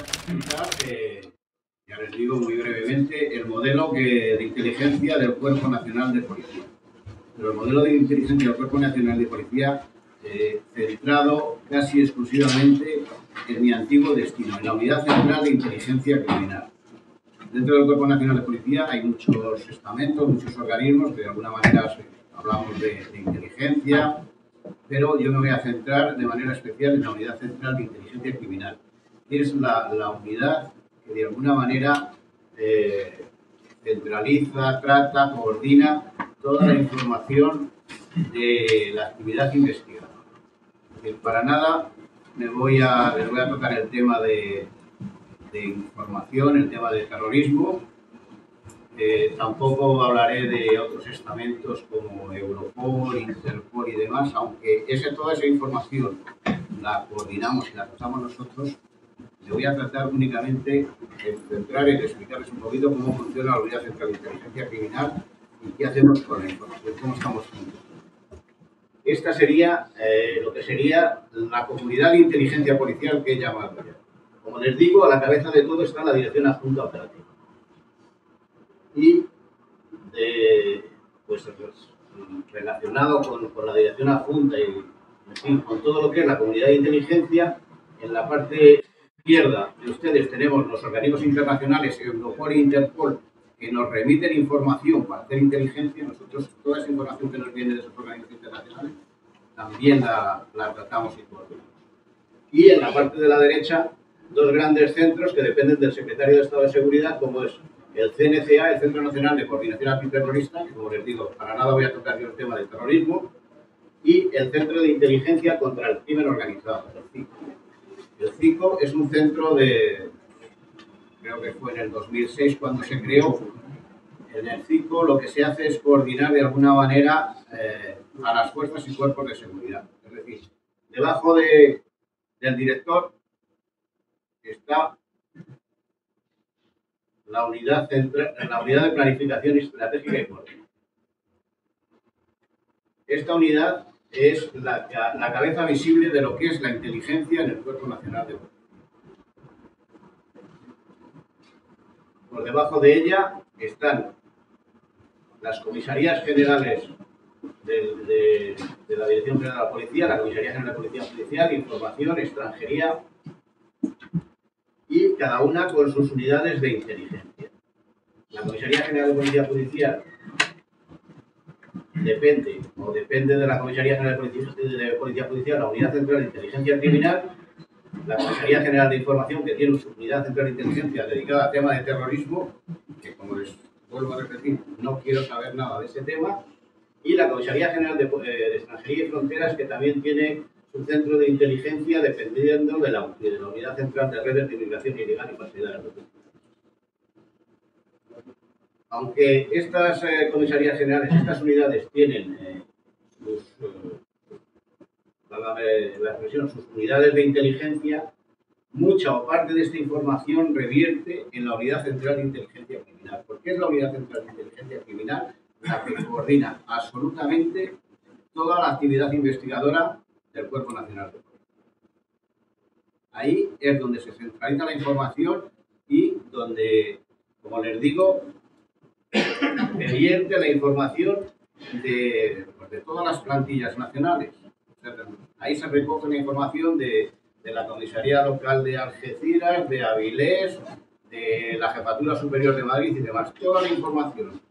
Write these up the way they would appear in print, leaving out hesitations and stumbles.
presentar, ya les digo muy brevemente, el modelo de inteligencia del Cuerpo Nacional de Policía. Pero el modelo de inteligencia del Cuerpo Nacional de Policía centrado casi exclusivamente en mi antiguo destino, en la Unidad Central de Inteligencia Criminal. Dentro del Cuerpo Nacional de Policía hay muchos estamentos, muchos organismos que de alguna manera hablamos de inteligencia, pero yo me voy a centrar de manera especial en la Unidad Central de Inteligencia Criminal, que es la unidad que de alguna manera centraliza, trata, coordina toda la información de la actividad investigadora. Para nada les voy a tocar el tema de información, el tema de terrorismo. Tampoco hablaré de otros estamentos como Europol, Interpol y demás, aunque toda esa información la coordinamos y la tratamos nosotros. Le voy a tratar únicamente de centrar en explicarles un poquito cómo funciona la Unidad Central de Inteligencia Criminal y qué hacemos con la información, cómo estamos juntos. Esta sería lo que sería la comunidad de inteligencia policial que he llamado yo. Como les digo, a la cabeza de todo está la Dirección Adjunta Operativa. Y pues relacionado con la Dirección Adjunta y en fin, con todo lo que es la comunidad de inteligencia, en la parte izquierda de ustedes tenemos los organismos internacionales, Europol e Interpol, que nos remiten información para hacer inteligencia. Nosotros toda esa información que nos viene de esos organismos internacionales también la tratamos y coordinamos. Y en la parte de la derecha, dos grandes centros que dependen del Secretario de Estado de Seguridad, como es el CNCA, el Centro Nacional de Coordinación Antiterrorista, que como les digo, para nada voy a tocar yo el tema del terrorismo, y el Centro de Inteligencia contra el Crimen Organizado, el CICO. El CICO es un centro creo que fue en el 2006 cuando se creó. En el CICO lo que se hace es coordinar de alguna manera a las fuerzas y cuerpos de seguridad. Es decir, debajo del director está la unidad de planificación estratégica y coordinación. Esta unidad es la cabeza visible de lo que es la inteligencia en el Cuerpo Nacional de Policía. Por debajo de ella están las comisarías generales de la Dirección General de la Policía, la Comisaría General de Policía Judicial, Información, Extranjería, y cada una con sus unidades de inteligencia. La Comisaría General de Policía Judicial depende de la Comisaría General de Policía Judicial, la Unidad Central de Inteligencia Criminal, la Comisaría General de Información, que tiene su Unidad Central de Inteligencia dedicada al tema de terrorismo, que como les vuelvo a repetir, no quiero saber nada de ese tema, y la Comisaría General de Extranjería y Fronteras, que también tiene su centro de inteligencia dependiendo de la Unidad Central de Redes de Inmigración Ilegal y Facilidad de Recursos. Aunque estas comisarías generales, estas unidades tienen sus unidades de inteligencia, mucha o parte de esta información revierte en la Unidad Central de Inteligencia Criminal. ¿Por qué es la Unidad Central de Inteligencia Criminal la que coordina absolutamente toda la actividad investigadora del Cuerpo Nacional de Policía? Ahí es donde se centraliza la información y donde, como les digo, revierte la información de todas las plantillas nacionales. Ahí se recoge la información de la Comisaría Local de Algeciras, de Avilés, de la Jefatura Superior de Madrid y demás. Toda la información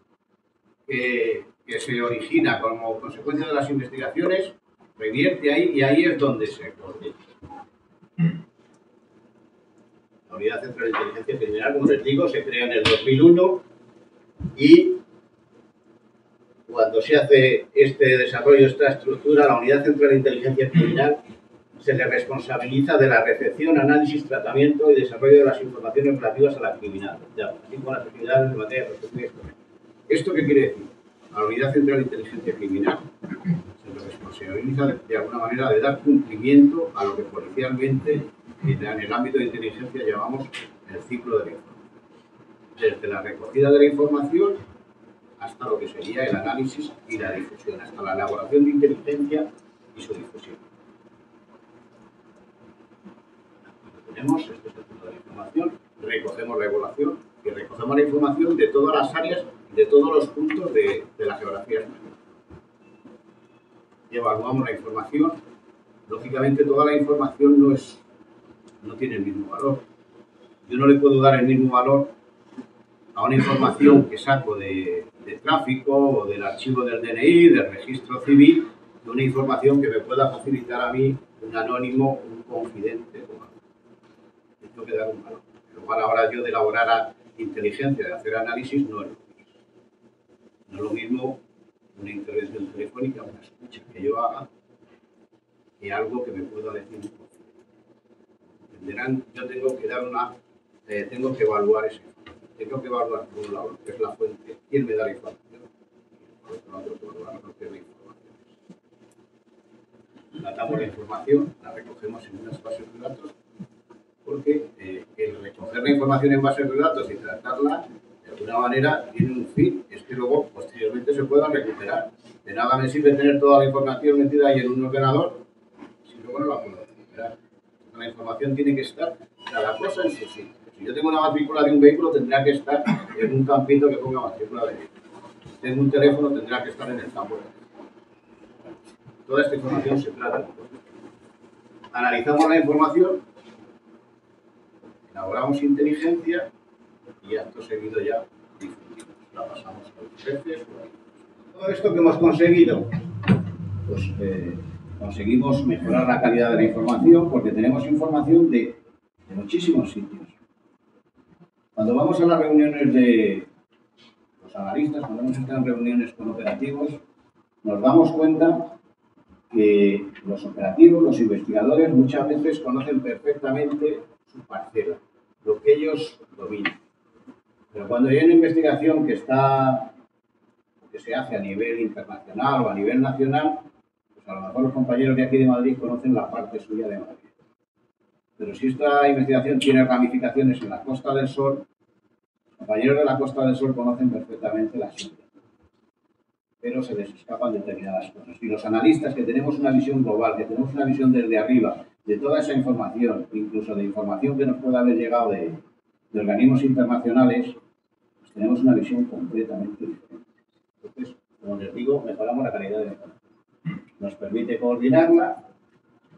que se origina como consecuencia de las investigaciones revierte ahí y ahí es donde se coordina. La Unidad Central de Inteligencia Criminal, como les digo, se crea en el 2001 y cuando se hace este desarrollo, esta estructura, la Unidad Central de Inteligencia Criminal se le responsabiliza de la recepción, análisis, tratamiento y desarrollo de las informaciones relativas a la criminalidad, así como las actividades de materia de protección histórica. ¿Esto qué quiere decir? A la Unidad Central de Inteligencia Criminal se le responsabiliza de alguna manera de dar cumplimiento a lo que policialmente en el ámbito de inteligencia llamamos el ciclo de la información. Desde la recogida de la información hasta lo que sería el análisis y la difusión, hasta la elaboración de inteligencia y su difusión. Tenemos este es el ciclo de la información. hacemos la evaluación y recogemos la información de todas las áreas, de todos los puntos de la geografía española. Y evaluamos la información. Lógicamente, toda la información no tiene el mismo valor. Yo no le puedo dar el mismo valor a una información que saco de tráfico o del archivo del DNI, del registro civil, de una información que me pueda facilitar a mí un anónimo, un confidente. Tengo que dar un valor. Pero a la hora yo de elaborar inteligencia, de hacer análisis, no es lo mismo. No es lo mismo una intervención telefónica, una escucha que yo haga, que algo que me pueda decir un confidente. Entenderán, yo tengo que dar tengo que evaluar eso. Tengo que evaluar, por un lado, lo que es la fuente, quién me da la información, y por otro lado, tengo que evaluar lo que es la información. Tratamos la información, la recogemos en unas bases de datos, porque el recoger la información en bases de datos y tratarla, de alguna manera, tiene un fin, es que luego, posteriormente, se pueda recuperar. De nada me sirve tener toda la información metida ahí en un ordenador, si luego no la puedo recuperar. La información tiene que estar cada cosa en su sitio. Si yo tengo una matrícula de un vehículo, tendrá que estar en un campito que ponga matrícula de vehículo. Si tengo un teléfono, tendrá que estar en el campo de teléfono. Toda esta información se trata. Analizamos la información, elaboramos inteligencia y acto seguido ya difundimos. La pasamos a los jefes. Todo esto que hemos conseguido, pues conseguimos mejorar la calidad de la información porque tenemos información de muchísimos sitios. Cuando vamos a las reuniones de los analistas, cuando hemos estado en reuniones con operativos, nos damos cuenta que los operativos, los investigadores, muchas veces conocen perfectamente su parcela, lo que ellos dominan. Pero cuando hay una investigación que se hace a nivel internacional o a nivel nacional, pues a lo mejor los compañeros de aquí de Madrid conocen la parte suya de Madrid. Pero si esta investigación tiene ramificaciones en la Costa del Sol, los compañeros de la Costa del Sol conocen perfectamente la suya. Pero se les escapan determinadas cosas. Y los analistas que tenemos una visión global, que tenemos una visión desde arriba, de toda esa información, incluso de información que nos puede haber llegado de organismos internacionales, pues tenemos una visión completamente diferente. Entonces, como les digo, mejoramos la calidad de la información. Nos permite coordinarla,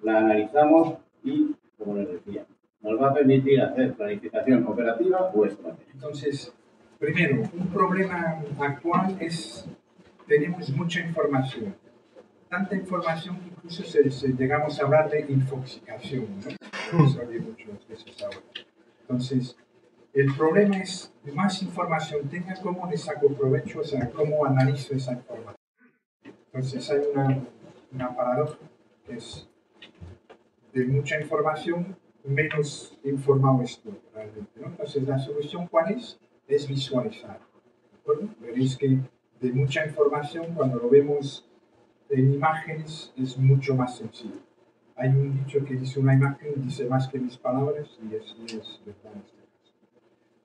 la analizamos y, como les decía, nos va a permitir hacer planificación operativa o estratégica. Entonces, primero, un problema actual es tenemos mucha información. Tanta información que incluso llegamos a hablar de infoxicación, ¿no? Eso hay muchas veces ahora. Entonces, el problema es, más información tenga, cómo le saco provecho, o sea, cómo analizo esa información. Entonces, hay una paradoja que es de mucha información, menos informado estoy realmente, ¿no? Entonces, la solución, ¿cuál es? Es visualizar. ¿De acuerdo? Veréis que de mucha información, cuando lo vemos en imágenes, es mucho más sencillo. Hay un dicho que dice: una imagen dice más que mis palabras, y así es verdad en este caso.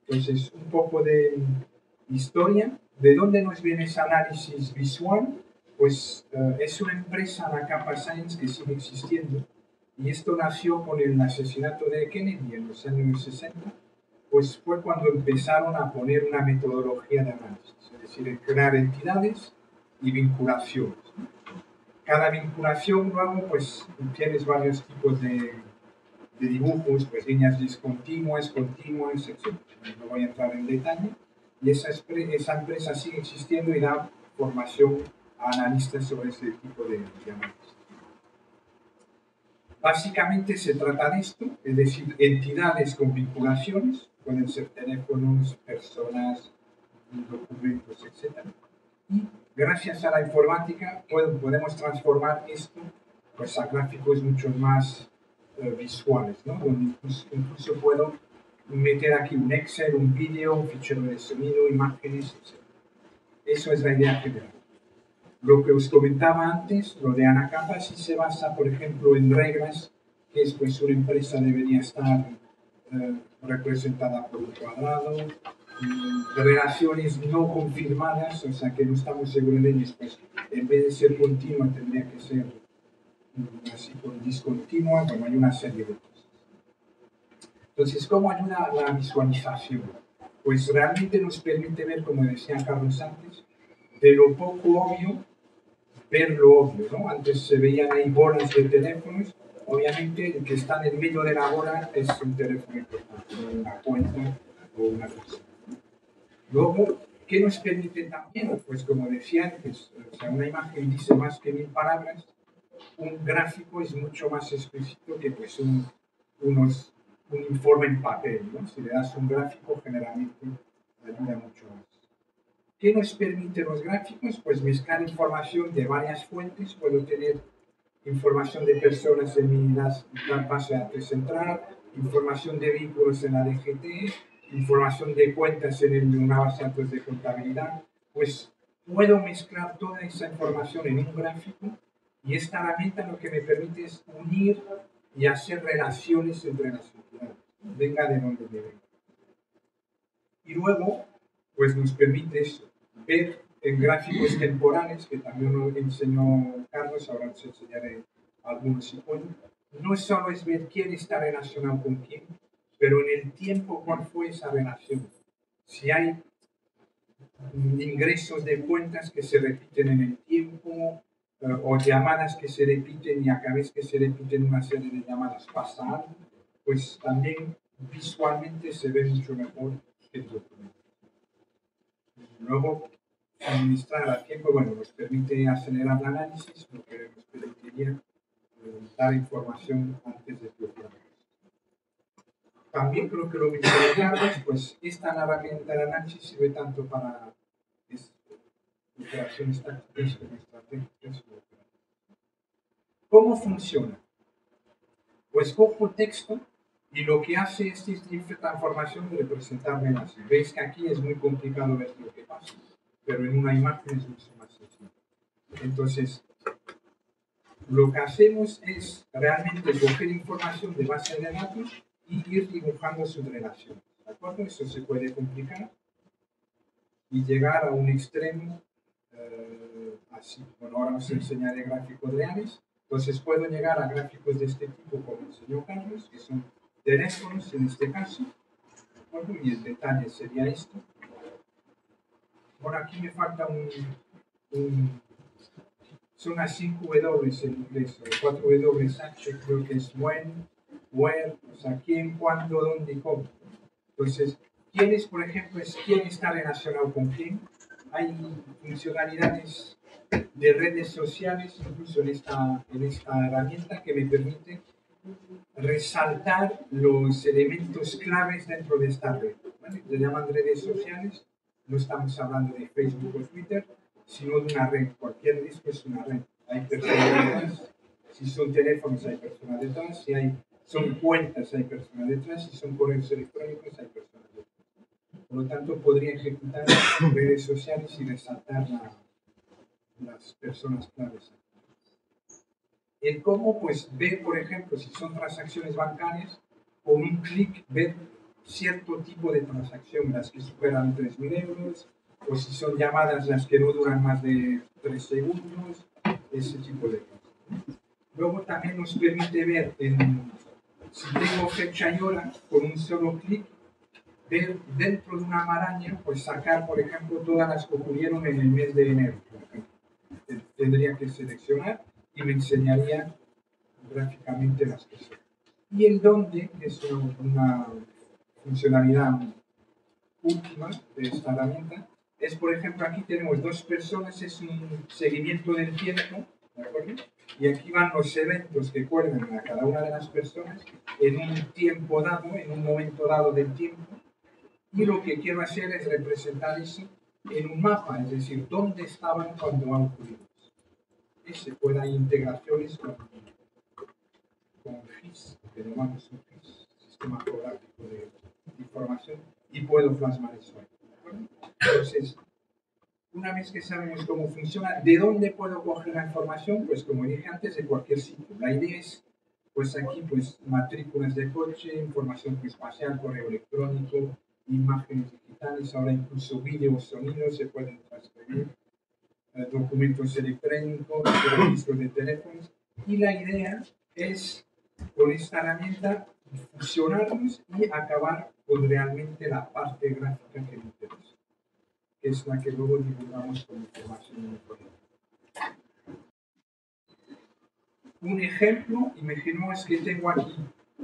Entonces, un poco de historia. ¿De dónde nos viene ese análisis visual? Pues es una empresa, la Kappa Science, que sigue existiendo, y esto nació con el asesinato de Kennedy en los años 60, pues fue cuando empezaron a poner una metodología de análisis, es decir, crear entidades y vinculaciones. Cada vinculación luego, pues tienes varios tipos de dibujos, pues líneas discontinuas, continuas, etc. No voy a entrar en detalle. Y esa empresa sigue existiendo y da formación a analistas sobre ese tipo de análisis. Básicamente se trata de esto, es decir, entidades con vinculaciones, pueden ser teléfonos, personas, documentos, etc. Y gracias a la informática podemos transformar esto pues, a gráficos mucho más visuales, ¿no? Donde incluso puedo meter aquí un Excel, un vídeo, un fichero de sonido, imágenes, etc. Eso es la idea general. Lo que os comentaba antes, lo de Anacapa, sí se basa, por ejemplo, en reglas, que es pues una empresa debería estar representada por un cuadrado, relaciones no confirmadas, o sea que no estamos seguros de ellas, pues en vez de ser continua tendría que ser así con discontinua, bueno, hay una serie de cosas. Entonces, ¿cómo ayuda a la visualización? Pues realmente nos permite ver, como decía Carlos antes, de lo poco obvio, ver lo obvio, ¿no? Antes se veían ahí bolas de teléfonos, obviamente el que está en el medio de la bola es un teléfono importante, una cuenta o una cosa. Luego, ¿qué nos permite también? Pues como decía antes, o sea, una imagen dice más que 1000 palabras, un gráfico es mucho más explícito que pues un informe en papel, ¿no? Si le das un gráfico, generalmente ayuda mucho más. ¿Qué nos permiten los gráficos? Pues mezclar información de varias fuentes. Puedo tener información de personas en mi base de datos central, información de vehículos en la DGT, información de cuentas en una base de datos de contabilidad. Pues puedo mezclar toda esa información en un gráfico y esta herramienta lo que me permite es unir y hacer relaciones entre las entidades, venga de donde venga. Y luego, pues nos permite eso, ver en gráficos temporales, que también nos enseñó Carlos, ahora os enseñaré algunos si puedo. No solo es ver quién está relacionado con quién, pero en el tiempo cuál fue esa relación. Si hay ingresos de cuentas que se repiten en el tiempo, o llamadas que se repiten y a cada vez que se repiten una serie de llamadas pasa algo, pues también visualmente se ve mucho mejor el documento. Luego, administrar a tiempo, bueno, nos permite acelerar el análisis, lo que nos permitiría dar información antes de que ocurra. También creo que lo mencioné Carlos, pues esta herramienta de análisis sirve tanto para operaciones tácticas como estratégicas. ¿Cómo funciona? Pues cojo texto y lo que hace es esta transformación de representarme así. Veis que aquí es muy complicado ver lo que pasa, pero en una imagen es mucho más sencillo. Entonces, lo que hacemos es realmente coger información de base de datos y ir dibujando sus relaciones. ¿De acuerdo? Eso se puede complicar y llegar a un extremo así. Bueno, ahora os enseñaré gráficos reales. Entonces puedo llegar a gráficos de este tipo, como enseñó Carlos, que son teléfonos en este caso. ¿De acuerdo? Y el detalle sería esto. Bueno, aquí me falta son las 5 W en inglés, o 4 W H, creo que es when, where, o sea, quién, cuándo, dónde y cómo. Entonces, quién es, por ejemplo, es quién está relacionado con quién. Hay funcionalidades de redes sociales, incluso en esta herramienta, que me permite resaltar los elementos claves dentro de esta red. ¿Vale? Le llaman redes sociales, no estamos hablando de Facebook o Twitter, sino de una red. Cualquier disco es una red. Hay personas detrás. Si son teléfonos, hay personas detrás. Si son cuentas, hay personas detrás. Si son correos electrónicos, hay personas detrás. Por lo tanto, podría ejecutar redes sociales y resaltar las personas claves. El cómo, pues, ver, por ejemplo, si son transacciones bancarias, con un clic ver cierto tipo de transacción, las que superan 3.000 euros, o si son llamadas las que no duran más de 3 segundos, ese tipo de cosas. Luego también nos permite ver, si tengo fecha y hora, con un solo clic, ver dentro de una maraña, pues sacar, por ejemplo, todas las que ocurrieron en el mes de enero. Tendría que seleccionar y me enseñaría gráficamente las que son. Y el dónde, que es una funcionalidad última de esta herramienta, es, por ejemplo, aquí tenemos dos personas, es un seguimiento del tiempo, ¿de acuerdo? Y aquí van los eventos que cuelgan a cada una de las personas en un tiempo dado, en un momento dado del tiempo, y lo que quiero hacer es representar eso en un mapa, es decir, dónde estaban cuando han ocurrido. Y se pueden integraciones con GIS, que llamamos un GIS, Sistema Geográfico de Información, y puedo plasmar eso ahí. Entonces, una vez que sabemos cómo funciona, ¿de dónde puedo coger la información? Pues como dije antes, de cualquier sitio. La idea es, pues aquí, pues matrículas de coche, información espacial, correo electrónico, imágenes digitales, ahora incluso vídeos, sonidos se pueden transferir, documentos electrónicos, registros de teléfonos. Y la idea es, con esta herramienta, fusionarlos y acabar con realmente la parte gráfica que me interesa, que es la que luego divulgamos con información informática. Un ejemplo, imaginemos que tengo aquí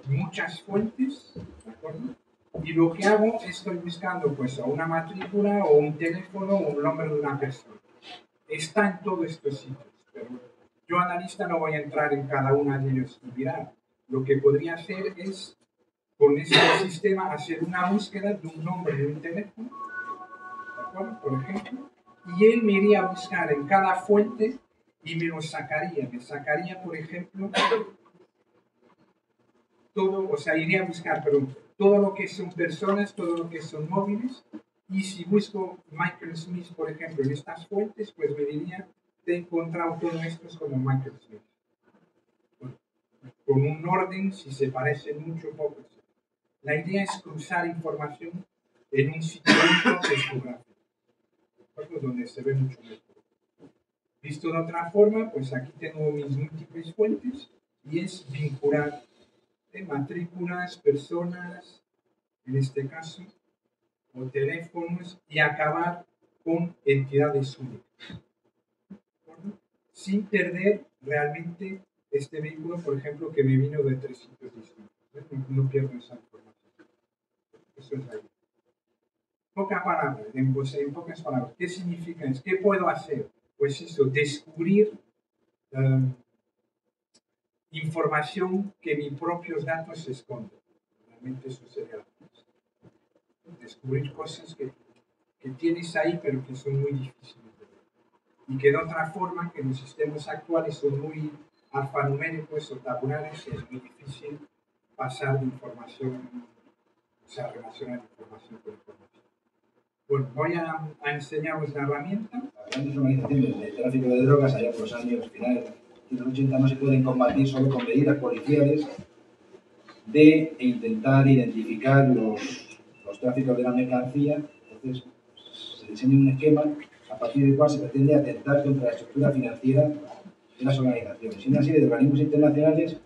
muchas fuentes, ¿de acuerdo? Y lo que hago es estoy buscando pues a una matrícula o un teléfono o un nombre de una persona. Está en todos estos sitios, pero yo analista no voy a entrar en cada una de ellos y mirar. Lo que podría hacer es, con este sistema, hacer una búsqueda de un nombre de un teléfono, ¿de acuerdo? Por ejemplo, y él me iría a buscar en cada fuente y me lo sacaría. Me sacaría, por ejemplo, todo, o sea, iría a buscar, perdón, todo lo que son personas, todo lo que son móviles, y si busco Michael Smith, por ejemplo, en estas fuentes, pues me diría, te he encontrado todo esto como Michael Smith. Bueno, con un orden, si se parecen mucho, poco. La idea es cruzar información en un sitio geográfico, donde se ve mucho mejor. Visto de otra forma, pues aquí tengo mis múltiples fuentes, y es vincular matrículas, personas, en este caso, o teléfonos, y acabar con entidades únicas, sin perder realmente este vehículo, por ejemplo, que me vino de 3 sitios distintos. No pierdo esa información. Eso es la idea. En pocas palabras, ¿qué significa eso? ¿Qué puedo hacer? Pues eso, descubrir información que mis propios datos esconden. Realmente eso sería la cosa. Descubrir cosas que tienes ahí, pero que son muy difíciles de ver. Y que de otra forma, que los sistemas actuales son muy alfanuméricos o tabulares, es muy difícil pasar de información, o sea, relacionar información con información. Bueno, voy a enseñaros la herramienta. Las grandes organizaciones de tráfico de drogas allá por los años finales de los 80 no se pueden combatir solo con medidas policiales de intentar identificar los tráficos de la mercancía. Entonces se diseña un esquema a partir del cual se pretende atentar contra la estructura financiera de las organizaciones. Y una serie de organismos internacionales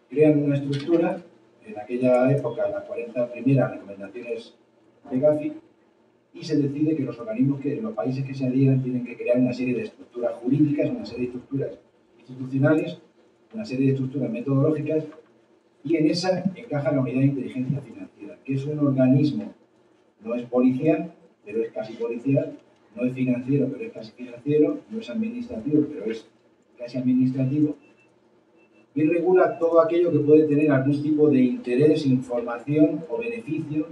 crean una estructura, en aquella época las 40 primeras recomendaciones de Gafi, y se decide que los organismos, que los países que se adhieran tienen que crear una serie de estructuras jurídicas, una serie de estructuras institucionales, una serie de estructuras metodológicas, y en esa encaja la unidad de inteligencia financiera, que es un organismo, no es policial, pero es casi policial, no es financiero, pero es casi financiero, no es administrativo, pero es casi administrativo, y regula todo aquello que puede tener algún tipo de interés, información o beneficio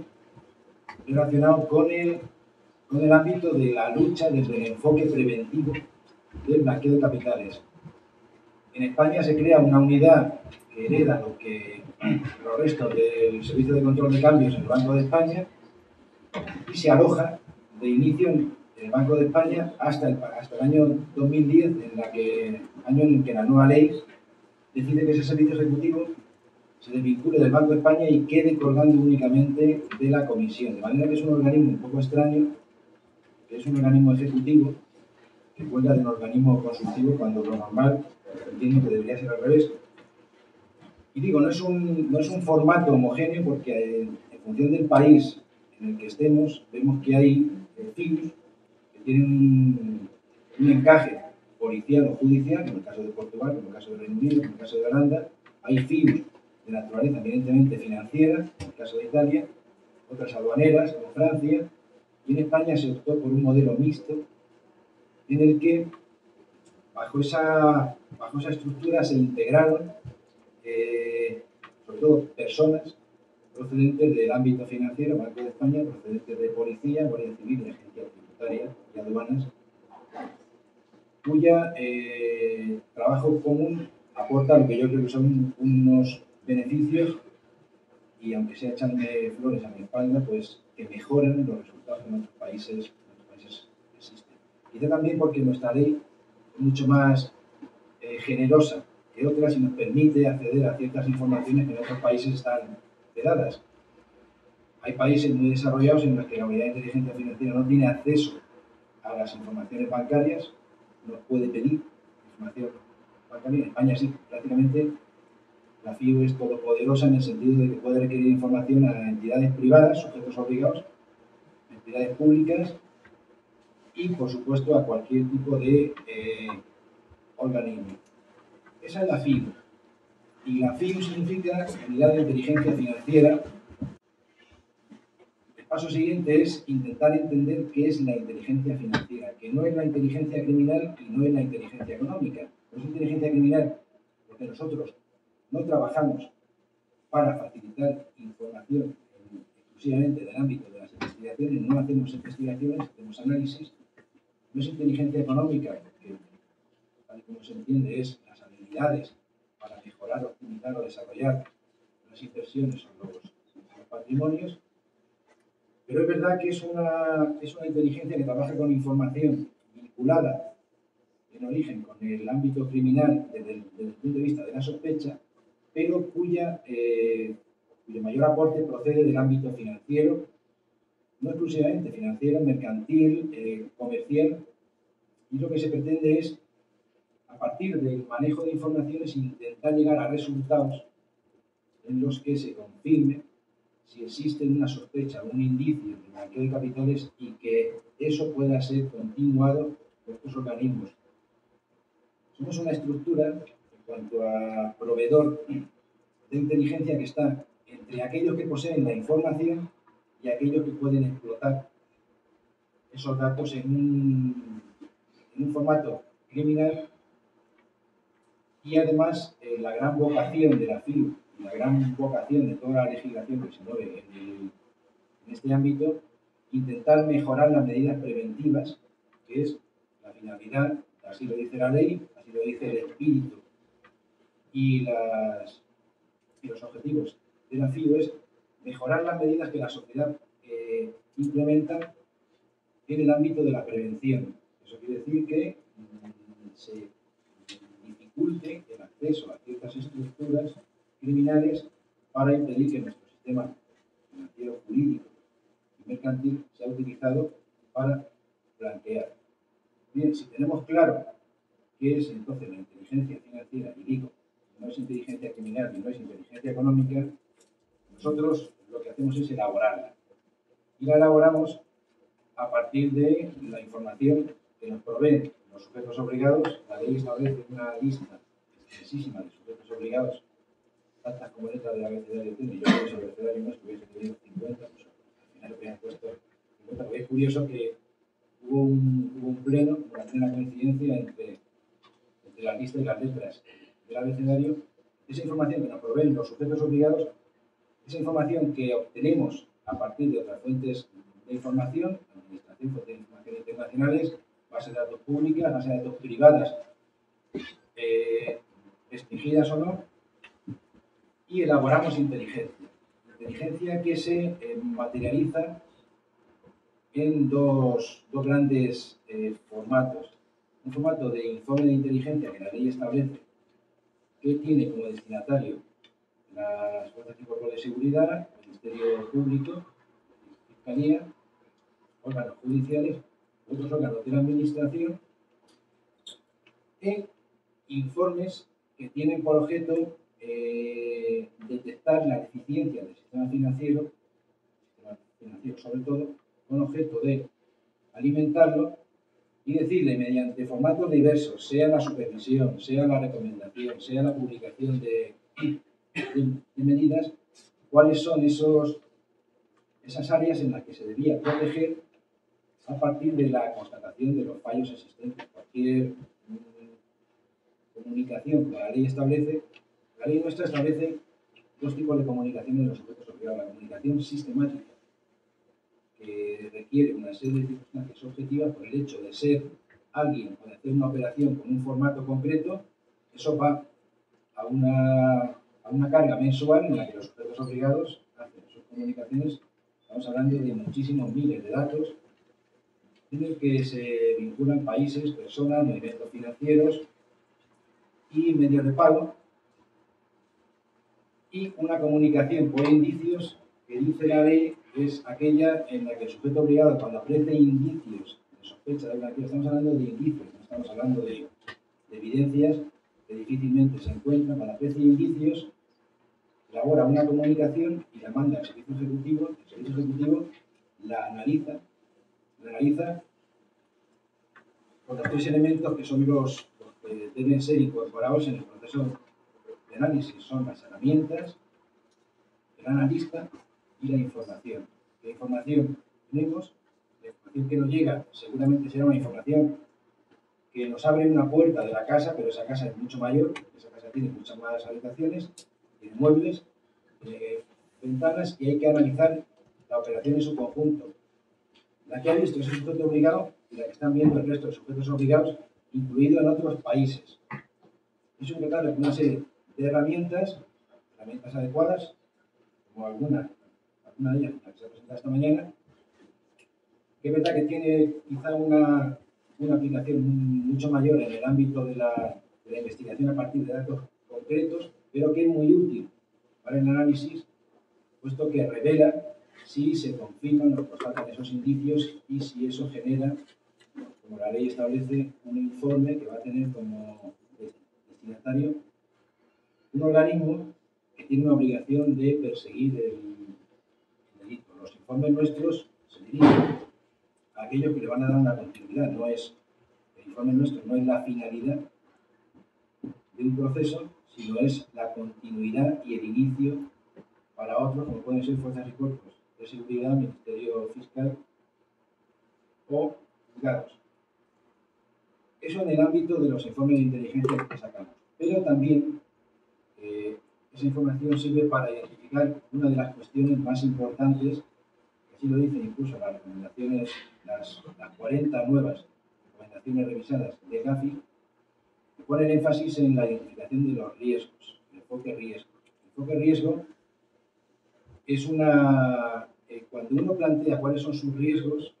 relacionado con el ámbito de la lucha desde el enfoque preventivo del blanqueo de capitales. En España se crea una unidad que hereda los restos del Servicio de Control de Cambios en el Banco de España y se aloja de inicio en el Banco de España hasta el año 2010, año en el que la nueva ley decide que ese servicio ejecutivo se desvincule del Banco de España y quede colgando únicamente de la Comisión. De manera que es un organismo un poco extraño, que es un organismo ejecutivo que cuelga de un organismo consultivo cuando lo normal entiendo que debería ser al revés. Y digo, no es un formato homogéneo porque en función del país en el que estemos, vemos que hay FIUs que tienen un encaje policial o judicial, en el caso de Portugal, en el caso de Reino Unido, en el caso de Holanda. Hay FIUs de naturaleza evidentemente financiera, en el caso de Italia, otras aduaneras, como Francia, y en España se optó por un modelo mixto en el que bajo esa estructura se integraron sobre todo personas procedentes del ámbito financiero, Banco de España, procedentes de policía, Guardia Civil, Agencia Tributaria y aduanas, cuya trabajo común aporta lo que yo creo que son unos beneficios, y aunque sea echarme flores a mi espalda, pues que mejoran los resultados que en otros países existen. Quizá también porque nuestra ley es mucho más generosa que otras y nos permite acceder a ciertas informaciones que en otros países están vedadas. Hay países muy desarrollados en los que la unidad de inteligencia financiera no tiene acceso a las informaciones bancarias, no puede pedir información bancaria. En España sí, prácticamente La FIU es todopoderosa en el sentido de que puede requerir información a entidades privadas, sujetos obligados, entidades públicas y, por supuesto, a cualquier tipo de organismo. Esa es la FIU. Y la FIU significa Unidad de Inteligencia Financiera. El paso siguiente es intentar entender qué es la inteligencia financiera, que no es la inteligencia criminal y no es la inteligencia económica. No es inteligencia criminal porque nosotros no trabajamos para facilitar información exclusivamente en el ámbito de las investigaciones, no hacemos investigaciones, hacemos análisis. No es inteligencia económica porque, tal y como se entiende, es las habilidades para mejorar, optimizar o desarrollar las inversiones o los patrimonios, pero es verdad que es una inteligencia que trabaja con información vinculada en origen con el ámbito criminal desde el punto de vista de la sospecha, pero cuyo mayor aporte procede del ámbito financiero, no exclusivamente financiero, mercantil, comercial, y lo que se pretende es, a partir del manejo de informaciones, intentar llegar a resultados en los que se confirme si existe una sospecha o un indicio de blanqueo de capitales y que eso pueda ser continuado por estos organismos. Somos una estructura, en cuanto a proveedor de inteligencia, que está entre aquellos que poseen la información y aquellos que pueden explotar esos datos en un formato criminal. Y además, la gran vocación de la FIU, la gran vocación de toda la legislación que se mueve en este ámbito, intentar mejorar las medidas preventivas, que es la finalidad, así lo dice la ley, así lo dice el espíritu y los objetivos de la FIU, es mejorar las medidas que la sociedad implementa en el ámbito de la prevención. Eso quiere decir que se dificulte el acceso a ciertas estructuras criminales para impedir que nuestro sistema financiero, jurídico y mercantil sea utilizado para blanquear. Bien, si tenemos claro qué es entonces la inteligencia financiera, y digo, no es inteligencia criminal ni no es inteligencia económica, nosotros lo que hacemos es elaborarla. Y la elaboramos a partir de la información que nos proveen los sujetos obligados. La ley establece una lista extensísima de sujetos obligados, tantas como letras del abecedario tiene. Yo creo que ese abecedario no es que hubiese tenido 50, pues al final lo habían puesto 50, porque es curioso que hubo un pleno, una plena coincidencia entre la lista y las letras del abecedario. Esa información que nos proveen los sujetos obligados, esa información que obtenemos a partir de otras fuentes de información, administración, fuentes de información internacionales, bases de datos públicas, bases de datos privadas, restringidas o no, y elaboramos inteligencia. Inteligencia que se materializa en dos grandes formatos. Un formato de informe de inteligencia que la ley establece, que tiene como destinatario las fuerzas y cuerpos de seguridad, el Ministerio Público, Fiscalía, órganos judiciales, otros órganos de la Administración, e informes que tienen por objeto detectar la deficiencia del sistema financiero sobre todo, con objeto de alimentarlo y decirle mediante formatos diversos, sea la supervisión, sea la recomendación, sea la publicación de medidas, cuáles son esas áreas en las que se debía proteger a partir de la constatación de los fallos existentes. Cualquier comunicación que la ley establece, la ley nuestra establece dos tipos de comunicación en los sujetos obligados. La comunicación sistemática, que requiere una serie de circunstancias objetivas por el hecho de ser alguien o de hacer una operación con un formato concreto. Eso va a una carga mensual en la que los sujetos obligados hacen sus comunicaciones. Estamos hablando de muchísimos miles de datos en el que se vinculan países, personas, movimientos financieros y medios de pago, y una comunicación por indicios que dice la ley es aquella en la que el sujeto obligado, cuando aparece indicios de sospecha de blanqueo, estamos hablando de indicios, no estamos hablando de evidencias que difícilmente se encuentran, cuando aparecen indicios elabora una comunicación y la manda al servicio ejecutivo. El servicio ejecutivo la analiza con los tres elementos que son los que deben ser incorporados en el proceso de análisis. Son las herramientas, el analista y la información. ¿Qué información tenemos? La información que nos llega seguramente será una información que nos abre una puerta de la casa, pero esa casa es mucho mayor, esa casa tiene muchas más habitaciones, tiene muebles, tiene ventanas, y hay que analizar la operación en su conjunto. La que ha visto ese sujeto obligado y la que están viendo el resto de sujetos obligados, incluido en otros países. Es un total de una serie de herramientas adecuadas, como alguna de ellas, la que se ha presentado esta mañana, que es verdad que tiene quizá una aplicación mucho mayor en el ámbito de la investigación a partir de datos concretos, pero que es muy útil para el análisis, puesto que revela si se confirman o constatan esos indicios y si eso genera, como la ley establece, un informe que va a tener como destinatario un organismo que tiene una obligación de perseguir el delito. Los informes nuestros se dirigen a aquellos que le van a dar una continuidad. El informe nuestro no es la finalidad de un proceso, sino es la continuidad y el inicio para otros, como pueden ser fuerzas y cuerpos de seguridad, Ministerio Fiscal o juzgados. Eso en el ámbito de los informes de inteligencia que sacamos. Pero también esa información sirve para identificar una de las cuestiones más importantes, así lo dicen incluso las recomendaciones, las 40 nuevas recomendaciones revisadas de Gafi, que ponen énfasis en la identificación de los riesgos, el enfoque riesgo. El enfoque riesgo es cuando uno plantea cuáles son sus riesgos,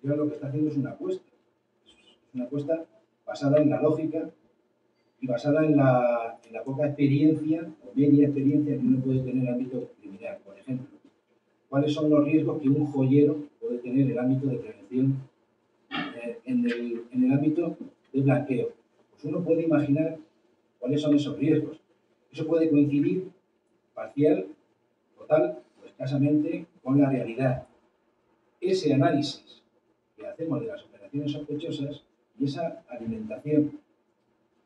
lo que está haciendo es una apuesta. Es una apuesta basada en la lógica y basada en la poca experiencia o media experiencia que uno puede tener en el ámbito criminal. Por ejemplo, ¿cuáles son los riesgos que un joyero puede tener en el ámbito de prevención, en el ámbito de blanqueo? Pues uno puede imaginar cuáles son esos riesgos. Eso puede coincidir parcial, total o escasamente con la realidad. Ese análisis que hacemos de las operaciones sospechosas y esa alimentación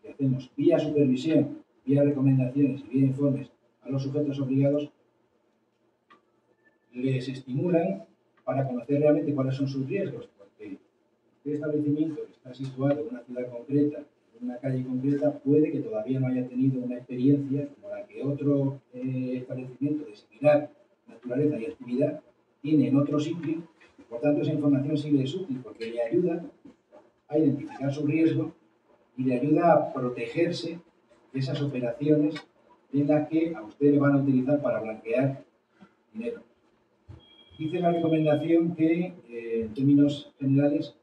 que hacemos vía supervisión, vía recomendaciones y vía informes a los sujetos obligados, les estimulan para conocer realmente cuáles son sus riesgos, porque este establecimiento que está situado en una ciudad concreta, en una calle concreta, puede que todavía no haya tenido una experiencia como la que otro establecimiento de similar naturaleza y actividad tiene en otro sitio. Por tanto, esa información sí le es útil porque le ayuda a identificar su riesgo y le ayuda a protegerse de esas operaciones en las que a usted le van a utilizar para blanquear dinero. Dice la recomendación que, en términos generales,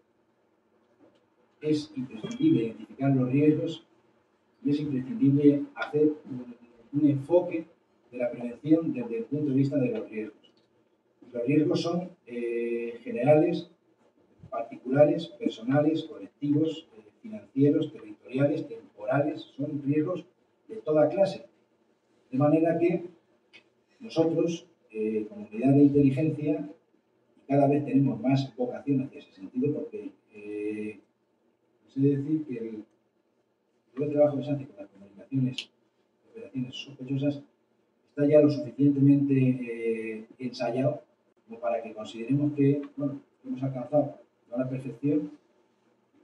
es imprescindible identificar los riesgos y es imprescindible hacer un enfoque de la prevención desde el punto de vista de los riesgos. Los riesgos son generales, particulares, personales, colectivos, financieros, territoriales, temporales, son riesgos de toda clase. De manera que nosotros, como unidad de inteligencia, cada vez tenemos más vocación hacia ese sentido, porque sé decir que el trabajo que se hace con las comunicaciones, operaciones sospechosas, está ya lo suficientemente ensayado como para que consideremos que, bueno, hemos alcanzado no la perfección.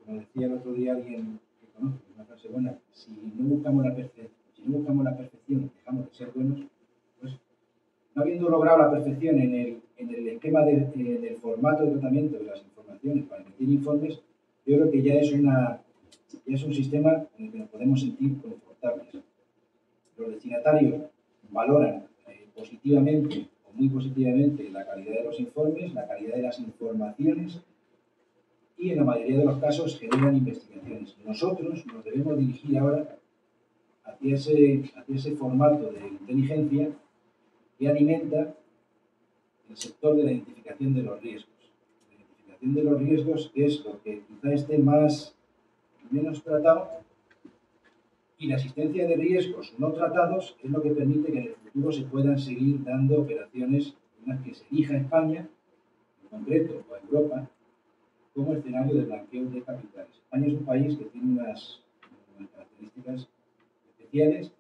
Como decía el otro día alguien que conozco, una frase buena: si no buscamos la perfección, dejamos de ser buenos. Pues, no habiendo logrado la perfección en el esquema en el formato de tratamiento de las informaciones para emitir informes, yo creo que ya es un sistema en el que nos podemos sentir confortables. Los destinatarios valoran positivamente o muy positivamente la calidad de los informes, la calidad de las informaciones, y en la mayoría de los casos generan investigaciones. Nosotros nos debemos dirigir ahora hacia ese formato de inteligencia que alimenta el sector de la identificación de los riesgos. La identificación de los riesgos es lo que quizá esté menos tratado Y la existencia de riesgos no tratados es lo que permite que en el futuro se puedan seguir dando operaciones en las que se elija España, en concreto, o Europa, como escenario de blanqueo de capitales. España es un país que tiene unas características especiales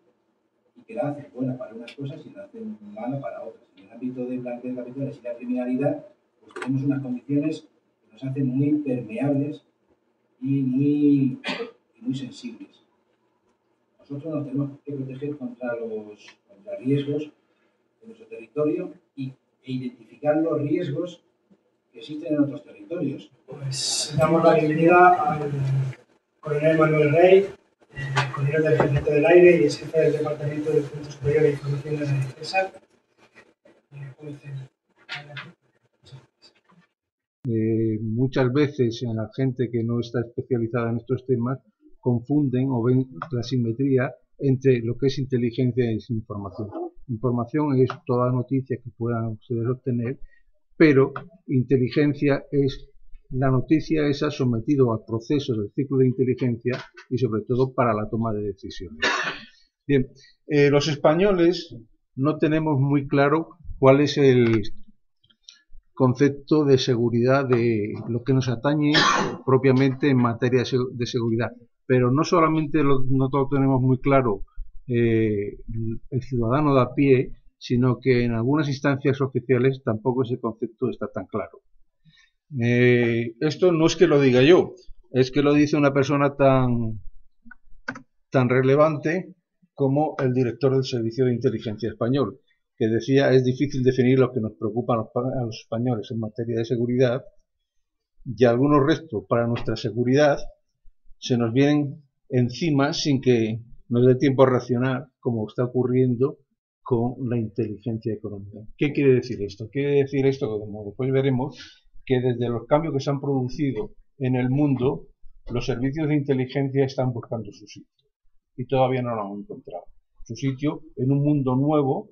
y que la hacen buena para unas cosas y la hacen mala para otras. En el ámbito del blanqueo de capitales y la criminalidad, pues tenemos unas condiciones que nos hacen muy permeables y muy sensibles. Nosotros nos tenemos que proteger contra riesgos en nuestro territorio e identificar los riesgos que existen en otros territorios. Pues damos la bienvenida al coronel Manuel Rey, coronel del Ejército del Aire y es jefe del Departamento del Centro Superior de Información de la Defensa. Muchas veces en la gente que no está especializada en estos temas confunden o ven la simetría entre lo que es inteligencia y información. Información es toda noticia que puedan ustedes obtener, pero inteligencia es la noticia esa sometido a procesos del ciclo de inteligencia y sobre todo para la toma de decisiones. Bien, los españoles no tenemos muy claro cuál es el concepto de seguridad de lo que nos atañe propiamente en materia de seguridad. Pero no solamente no lo tenemos muy claro el ciudadano de a pie, sino que en algunas instancias oficiales tampoco ese concepto está tan claro. Esto no es que lo diga yo, es que lo dice una persona tan relevante como el director del Servicio de Inteligencia Español, que decía: es difícil definir lo que nos preocupa a los españoles en materia de seguridad, y algunos restos para nuestra seguridad se nos vienen encima sin que nos dé tiempo a reaccionar, como está ocurriendo con la inteligencia económica. ¿Qué quiere decir esto? Quiere decir esto, como después veremos, que desde los cambios que se han producido en el mundo, los servicios de inteligencia están buscando su sitio y todavía no lo han encontrado. Su sitio en un mundo nuevo,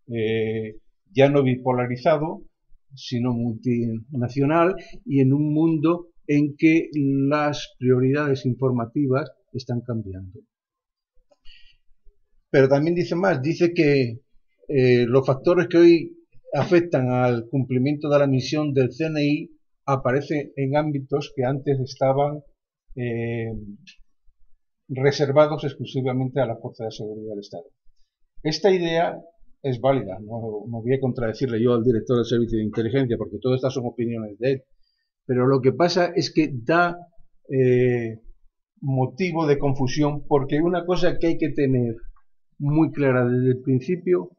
ya no bipolarizado, sino multinacional, y en un mundo en que las prioridades informativas están cambiando. Pero también dice más, dice que los factores que hoy afectan al cumplimiento de la misión del CNI aparecen en ámbitos que antes estaban reservados exclusivamente a la Fuerza de Seguridad del Estado. Esta idea es válida, no voy a contradecirle yo al director del Servicio de Inteligencia, porque todas estas son opiniones de él, pero lo que pasa es que da motivo de confusión, porque una cosa que hay que tener muy clara desde el principio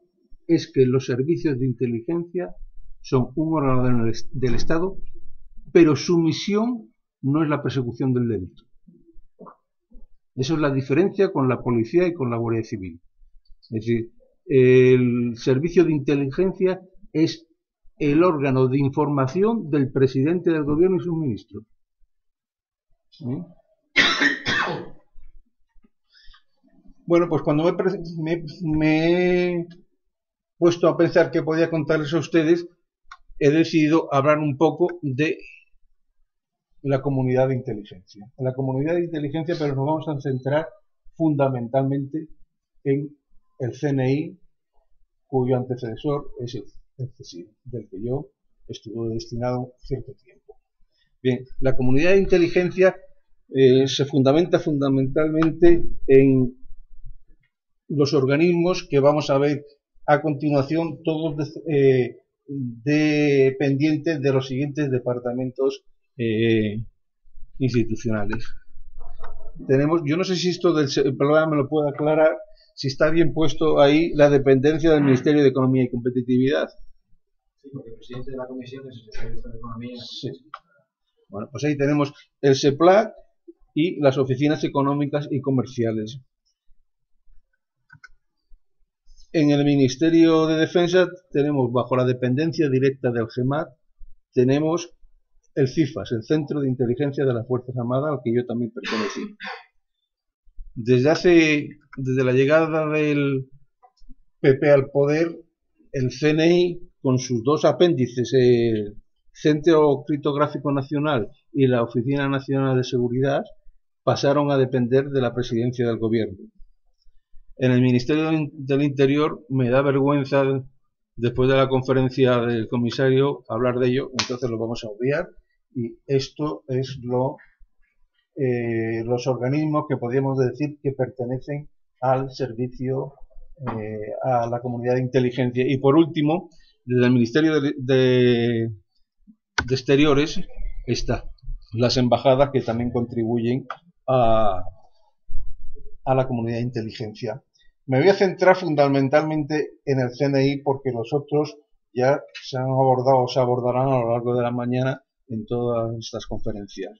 es que los servicios de inteligencia son un órgano del Estado, pero su misión no es la persecución del delito. Esa es la diferencia con la policía y con la Guardia Civil. Es decir, el servicio de inteligencia es el órgano de información del presidente del gobierno y sus ministros. ¿Sí? Bueno, pues cuando me he puesto a pensar que podía contarles a ustedes, he decidido hablar un poco de la comunidad de inteligencia. En la comunidad de inteligencia, pero nos vamos a centrar fundamentalmente en el CNI, cuyo antecesor es el CSIC, del que yo estuve destinado cierto tiempo. Bien, la comunidad de inteligencia se fundamenta fundamentalmente en los organismos que vamos a ver a continuación, todos dependientes de los siguientes departamentos institucionales. Tenemos, yo no sé si esto del programa me lo puede aclarar, si está bien puesto ahí la dependencia del Ministerio de Economía y Competitividad. Sí, porque el presidente de la comisión es el secretario de Economía. Sí. Bueno, pues ahí tenemos el SEPLAC y las oficinas económicas y comerciales. En el Ministerio de Defensa tenemos, bajo la dependencia directa del GEMAT, tenemos el CIFAS, el Centro de Inteligencia de las Fuerzas Armadas, al que yo también pertenecí. Desde la llegada del PP al poder, el CNI, con sus dos apéndices, el Centro Criptográfico Nacional y la Oficina Nacional de Seguridad, pasaron a depender de la Presidencia del Gobierno. En el Ministerio del Interior me da vergüenza, después de la conferencia del comisario, hablar de ello, entonces lo vamos a obviar. Y esto es los organismos que podríamos decir que pertenecen al servicio, a la comunidad de inteligencia. Y por último, desde el Ministerio de Exteriores está las embajadas, que también contribuyen a la comunidad de inteligencia. Me voy a centrar fundamentalmente en el CNI, porque los otros ya se han abordado o se abordarán a lo largo de la mañana en todas estas conferencias.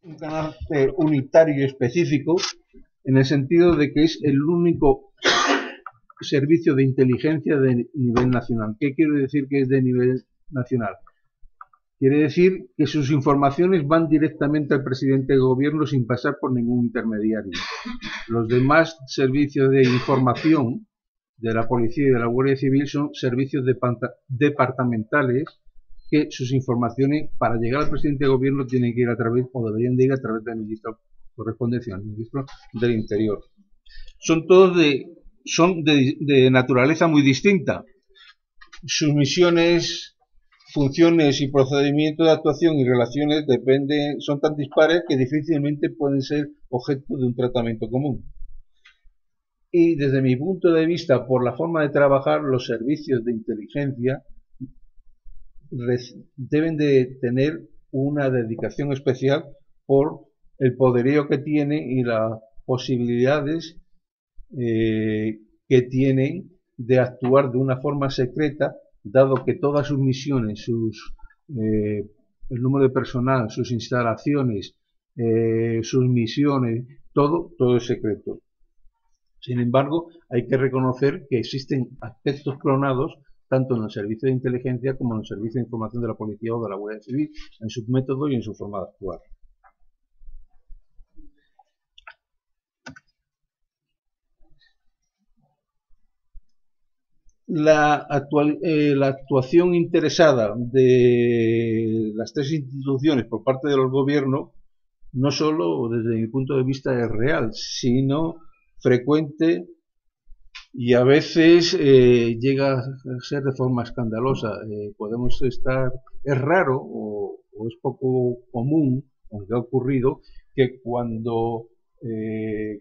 Un carácter unitario y específico, en el sentido de que es el único servicio de inteligencia de nivel nacional. ¿Qué quiere decir que es de nivel nacional? Quiere decir que sus informaciones van directamente al presidente de gobierno sin pasar por ningún intermediario. Los demás servicios de información de la policía y de la Guardia Civil son servicios departamentales, que sus informaciones para llegar al presidente de gobierno tienen que ir a través, o deberían de ir a través del ministro correspondencia, al ministro del Interior. Son todos de naturaleza muy distinta. Sus misiones, funciones y procedimientos de actuación y relaciones son tan dispares que difícilmente pueden ser objeto de un tratamiento común. Y desde mi punto de vista, por la forma de trabajar, los servicios de inteligencia deben de tener una dedicación especial por el poderío que tienen y las posibilidades que tienen de actuar de una forma secreta, dado que todas sus misiones, el número de personal, sus instalaciones, sus misiones, todo es secreto. Sin embargo, hay que reconocer que existen aspectos clonados tanto en el servicio de inteligencia como en el servicio de información de la policía o de la Guardia Civil, en sus métodos y en su forma de actuar. La actuación interesada de las tres instituciones por parte de los gobiernos, no solo desde mi punto de vista es real, sino frecuente, y a veces llega a ser de forma escandalosa. Es raro o es poco común, aunque ha ocurrido, que cuando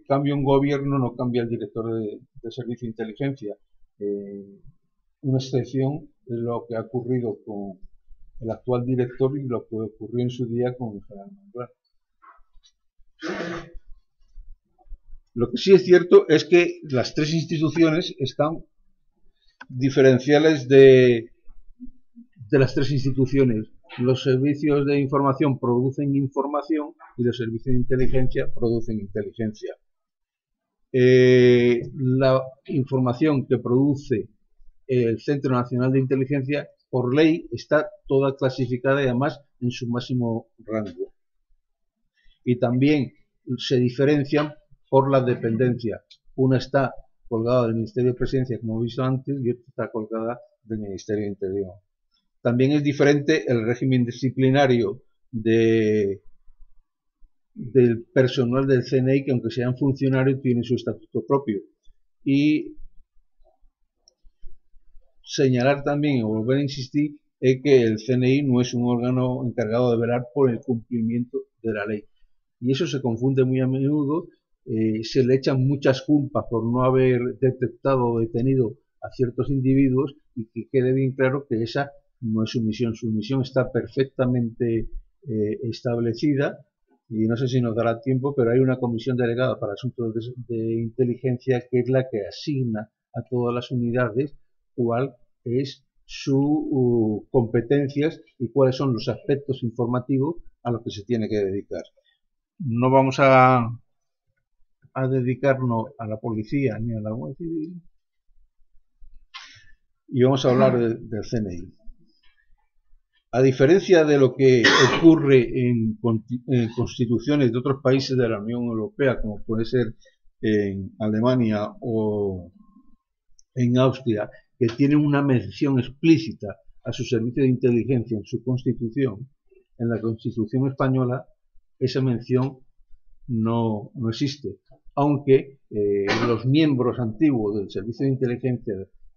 cambia un gobierno no cambia el director de servicio de inteligencia. Una excepción es lo que ha ocurrido con el actual director y lo que ocurrió en su día con el general Manglar. Lo que sí es cierto es que las tres instituciones están diferenciales de las tres instituciones. Los servicios de información producen información y los servicios de inteligencia producen inteligencia. La información que produce el Centro Nacional de Inteligencia, por ley, está toda clasificada y además en su máximo rango. Y también se diferencian por la dependencia. Una está colgada del Ministerio de Presidencia, como he visto antes, y otra está colgada del Ministerio de Interior. También es diferente el régimen disciplinario del personal del CNI, que aunque sean funcionarios tienen su estatuto propio. Y señalar también, o volver a insistir, es que el CNI no es un órgano encargado de velar por el cumplimiento de la ley. Y eso se confunde muy a menudo, se le echan muchas culpas por no haber detectado o detenido a ciertos individuos, y que quede bien claro que esa no es su misión está perfectamente establecida, y no sé si nos dará tiempo, pero hay una comisión delegada para asuntos de inteligencia que es la que asigna a todas las unidades cuál es sus competencias y cuáles son los aspectos informativos a los que se tiene que dedicar. No vamos a dedicarnos a la policía ni a la Guardia Civil, y vamos a hablar del CNI. A diferencia de lo que ocurre en constituciones de otros países de la Unión Europea, como puede ser en Alemania o en Austria, que tienen una mención explícita a su servicio de inteligencia en su constitución, en la Constitución española esa mención no existe. aunque los miembros antiguos del Servicio de Inteligencia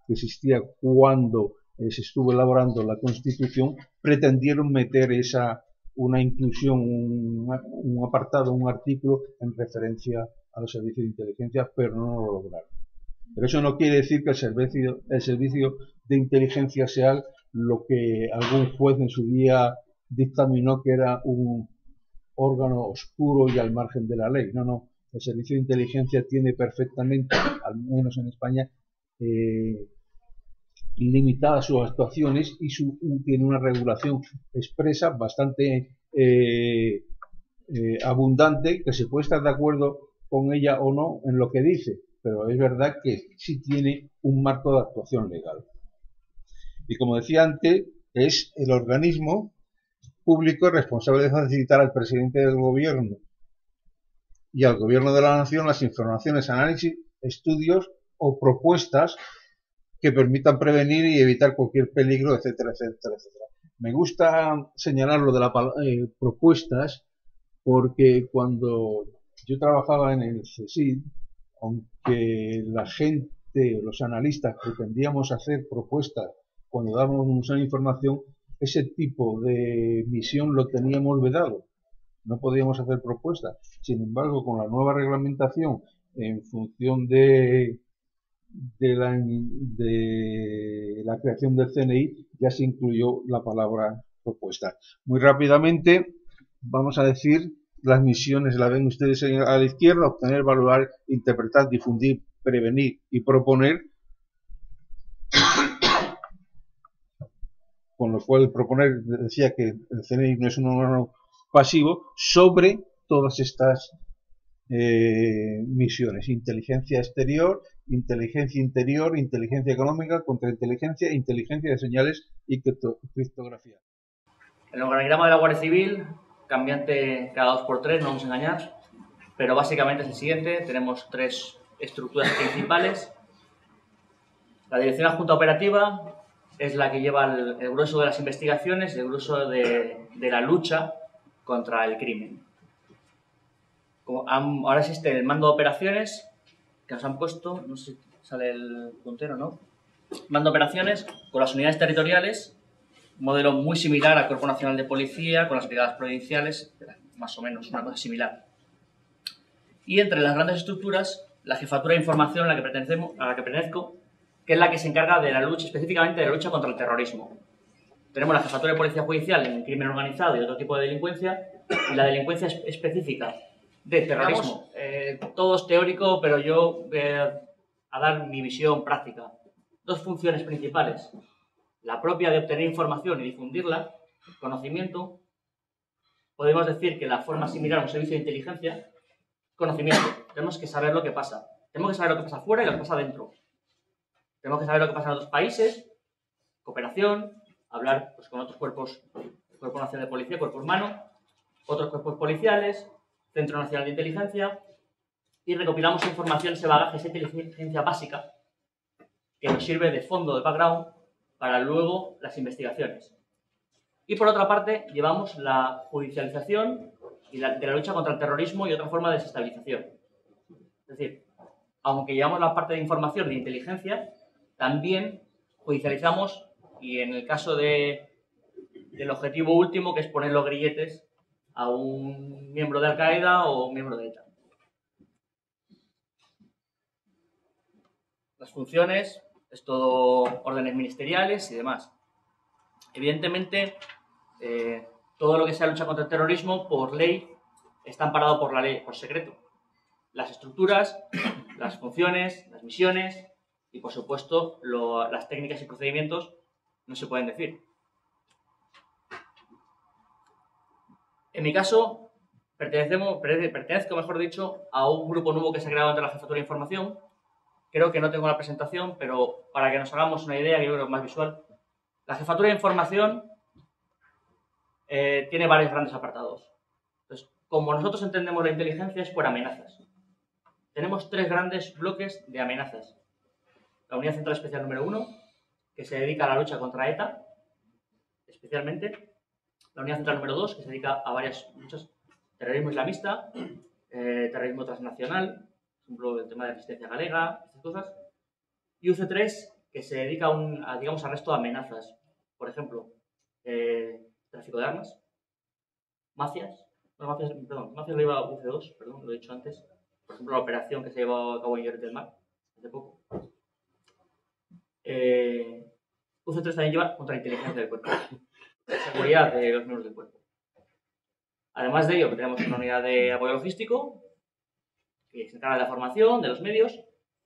que existía cuando se estuvo elaborando la Constitución pretendieron meter una inclusión, un apartado, un artículo en referencia a los servicios de inteligencia, pero no lo lograron. Pero eso no quiere decir que el servicio de inteligencia sea lo que algún juez en su día dictaminó que era un órgano oscuro y al margen de la ley. No, no. El servicio de inteligencia tiene perfectamente, al menos en España, limitadas sus actuaciones y tiene una regulación expresa bastante abundante, que se puede estar de acuerdo con ella o no en lo que dice, pero es verdad que sí tiene un marco de actuación legal. Y como decía antes, es el organismo público responsable de facilitar al presidente del gobierno y al gobierno de la nación las informaciones, análisis, estudios o propuestas que permitan prevenir y evitar cualquier peligro, etcétera, etcétera, etcétera. Me gusta señalar lo de las propuestas porque cuando yo trabajaba en el CSIC, aunque la gente, los analistas, pretendíamos hacer propuestas cuando dábamos una información, ese tipo de misión lo teníamos vedado. No podíamos hacer propuestas. Sin embargo, con la nueva reglamentación, en función de la creación del CNI, ya se incluyó la palabra propuesta. Muy rápidamente, vamos a decir las misiones, la ven ustedes a la izquierda: obtener, evaluar, interpretar, difundir, prevenir y proponer. Con lo cual, proponer, decía que el CNI no es un órgano pasivo sobre todas estas misiones: inteligencia exterior, inteligencia interior, inteligencia económica, contrainteligencia, inteligencia de señales y criptografía. El organigrama de la Guardia Civil, cambiante cada 2 por 3, no vamos a engañar, pero básicamente es el siguiente. Tenemos 3 estructuras principales. La Dirección Adjunta Operativa es la que lleva el grueso de las investigaciones, el grueso de la lucha contra el crimen. Ahora existe el mando de operaciones que nos han puesto, no sé si sale el puntero, ¿no? Mando de operaciones con las unidades territoriales, un modelo muy similar al Cuerpo Nacional de Policía, con las brigadas provinciales, más o menos una cosa similar. Y entre las grandes estructuras, la Jefatura de Información a la que pertenezco, que es la que se encarga de la lucha, específicamente de la lucha contra el terrorismo. Tenemos la Jefatura de Policía Judicial en crimen organizado y otro tipo de delincuencia, y la delincuencia específica de terrorismo. Todo es teórico, pero yo voy a dar mi visión práctica. 2 funciones principales: la propia de obtener información y difundirla, conocimiento. Podemos decir que la forma similar a un servicio de inteligencia, conocimiento. Tenemos que saber lo que pasa. Tenemos que saber lo que pasa afuera y lo que pasa dentro. Tenemos que saber lo que pasa en otros países, cooperación, hablar pues, con otros cuerpos, Cuerpo Nacional de Policía, Cuerpo Humano, otros cuerpos policiales, Centro Nacional de Inteligencia, y recopilamos información, ese bagaje, esa inteligencia básica, que nos sirve de fondo, de background, para luego las investigaciones. Y por otra parte, llevamos la judicialización de la lucha contra el terrorismo y otra forma de desestabilización. Es decir, aunque llevamos la parte de información de inteligencia, también judicializamos, y en el caso del objetivo último, que es poner los grilletes a un miembro de Al-Qaeda o un miembro de ETA. Las funciones, es todo órdenes ministeriales y demás. Evidentemente, todo lo que sea lucha contra el terrorismo, por ley, está amparado por la ley, por secreto. Las estructuras, las funciones, las misiones y, por supuesto, las técnicas y procedimientos no se pueden decir. En mi caso, pertenezco, mejor dicho, a un grupo nuevo que se ha creado entre la Jefatura de Información. Creo que no tengo la presentación, pero para que nos hagamos una idea, yo creo que es más visual. La Jefatura de Información tiene varios grandes apartados. Entonces, como nosotros entendemos la inteligencia, es por amenazas. Tenemos 3 grandes bloques de amenazas. La Unidad Central Especial número 1, que se dedica a la lucha contra ETA, especialmente. La Unidad Central número 2, que se dedica a varias luchas: terrorismo islamista, terrorismo transnacional, ejemplo, el tema de resistencia galega, estas cosas. Y UC3, que se dedica digamos, al resto de amenazas. Por ejemplo, tráfico de armas, mafias. Bueno, mafias lo iba UC2, perdón, lo he dicho antes. Por ejemplo, la operación que se llevó a cabo en Lloret del Mar, hace poco. UC3 también lleva contrainteligencia del cuerpo, seguridad de los miembros del cuerpo. Además de ello, tenemos una unidad de apoyo logístico que se encarga de la formación, de los medios,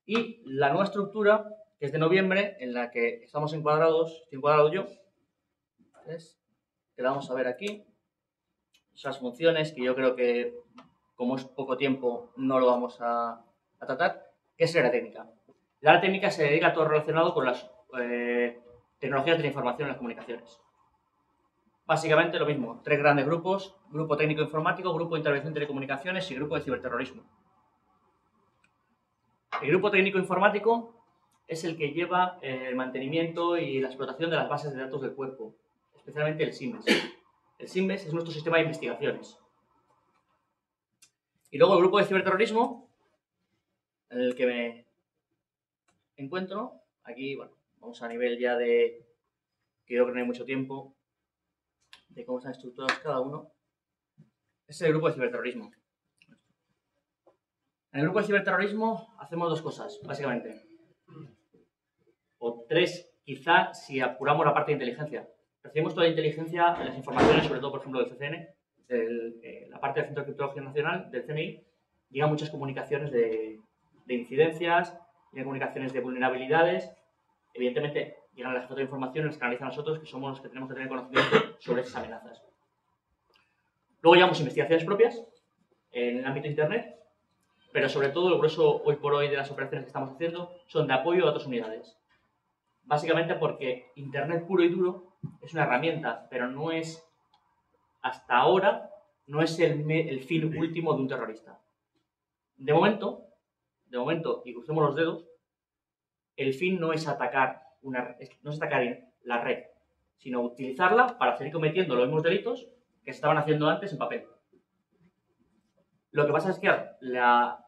y la nueva estructura, que es de noviembre, en la que estamos encuadrados, estoy encuadrado yo, que la vamos a ver aquí. Esas funciones que yo creo que, como es poco tiempo, no lo vamos a tratar, que es el área técnica. La área técnica se dedica a todo relacionado con las tecnologías de la información y las comunicaciones. Básicamente lo mismo, 3 grandes grupos: grupo técnico informático, grupo de intervención de telecomunicaciones y grupo de ciberterrorismo. El grupo técnico informático es el que lleva el mantenimiento y la explotación de las bases de datos del cuerpo, especialmente el SIMES. El SIMES es nuestro sistema de investigaciones. Y luego el grupo de ciberterrorismo, en el que me encuentro. Aquí, bueno, vamos a nivel ya de, que yo creo que no hay mucho tiempo, de cómo están estructurados cada uno. Es el grupo de ciberterrorismo. En el grupo de ciberterrorismo hacemos 2 cosas, básicamente. O 3, quizá, si apuramos la parte de inteligencia. Recibimos toda la inteligencia, las informaciones, sobre todo, por ejemplo, del CCN, la parte del Centro de Criptología Nacional, del CNI, llegan muchas comunicaciones de incidencias, llegan comunicaciones de vulnerabilidades. Evidentemente, llegan las otras informaciones, las que analizan nosotros, que somos los que tenemos que tener conocimiento sobre esas amenazas. Luego llevamos investigaciones propias en el ámbito de Internet, pero sobre todo el grueso hoy por hoy de las operaciones que estamos haciendo son de apoyo a otras unidades. Básicamente porque Internet puro y duro es una herramienta, pero no es, hasta ahora, no es el fin último de un terrorista. De momento, y crucemos los dedos, el fin no es atacar la red, sino utilizarla para seguir cometiendo los mismos delitos que se estaban haciendo antes en papel. Lo que pasa es que las